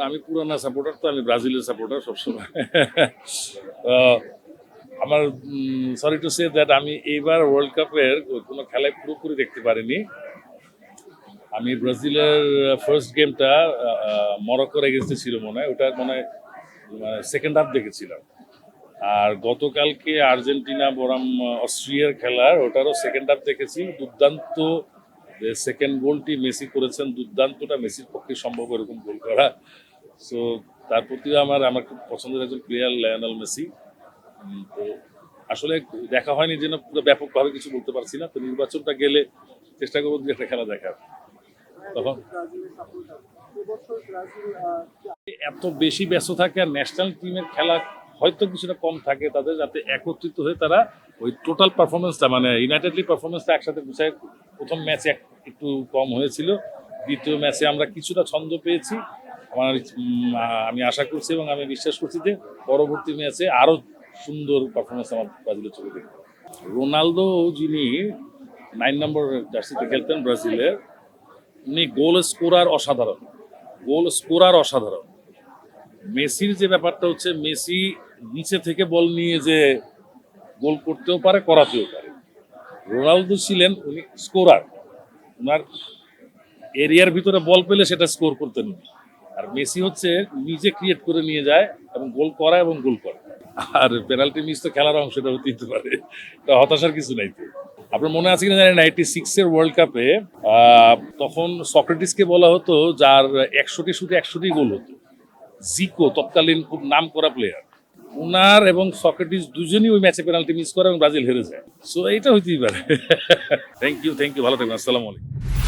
আমি পুরানা সাপোর্টার, তো আমি ব্রাজিলের সাপোর্টার সবসময়। আহ, আমার সরি টু সে দ্যাট আমি এইবার ওয়ার্ল্ড কাপের কোনো খেলায় পুরোপুরি দেখতে পারিনি। আমি ব্রাজিলের ফার্স্ট গেমটা মরক্কোর এগেন্সটে ছিল মনে হয়, ওটা মনে হয় সেকেন্ড হাফ দেখেছিলাম। আর গতকালকে আর্জেন্টিনা বনাম অস্ট্রিয়ার খেলার ওটারও সেকেন্ড হাফ দেখেছি। দুর্দান্ত সেকেন্ড গোলটি মেসি করেছেন, দুর্দান্তটা মেসির পক্ষে সম্ভব এরকম গোল করা। সো তার প্রতিও আমার খুব পছন্দের একজন প্লেয়ার লিওনেল মেসি। তো আসলে দেখা হয়নি যেন পুরো ব্যাপকভাবে কিছু বলতে পারছি না। তো নির্বাচনটা গেলে চেষ্টা করবো দু একটা খেলা দেখার। তখন এত বেশি ব্যস্ত থাকে আর ন্যাশনাল টিমের খেলা হয়তো কিছুটা কম থাকে তাদের, যাতে একত্রিত হয়ে তারা ওই টোটাল পারফরমেন্সটা মানে ইউনাইটেডলি পারফরমেন্সটা একসাথে গুছায়। প্রথম ম্যাচে একটু কম হয়েছিল, দ্বিতীয় ম্যাচে আমরা কিছুটা ছন্দ পেয়েছি। আমি আশা করছি এবং আমি বিশ্বাস করছি যে পরবর্তী ম্যাচে আরো সুন্দর পারফরমেন্স আমার ব্রাজিলের চোখে দেখবে। রোনালদো, যিনি 9 নম্বর জার্সিতে খেলতেন ব্রাজিলের, উনি গোল স্কোরার অসাধারণ। মেসির যে ব্যাপারটা হচ্ছে, মেসি নিচে থেকে বল নিয়ে যে গোল করতেও পারে, করাতেও পারে। রোনালদো ছিলেন উনি স্কোরার, ওনার এরিয়ার ভিতরে বল পেলে সেটা স্কোর করতেন উনি। আর মেসি হচ্ছে নিজে ক্রিয়েট করে নিয়ে যায় এবং গোল করা এবং গোল করে। আর পেনাল্টি মিস তো খেলার অংশটা হতেই পারে, এটা হতাশার কিছু নাই। তো আপনার মনে আছে কিনা জানি, 96-এর ওয়ার্ল্ড কাপে তখন সক্রেটিসকে বলা হতো যার 100টি শুটে 100টি গোল হতো। জিকো তৎকালীন খুব নাম করা প্লেয়ার, উনার এবং সক্রেটিস দুজনই ওই ম্যাচে পেনাল্টি মিস করে এবং ব্রাজিল হেরে যায়। সো এইটা হইতেই পারে। থ্যাংক ইউ, ভালো থাকবেন, আসসালামু আলাইকুম।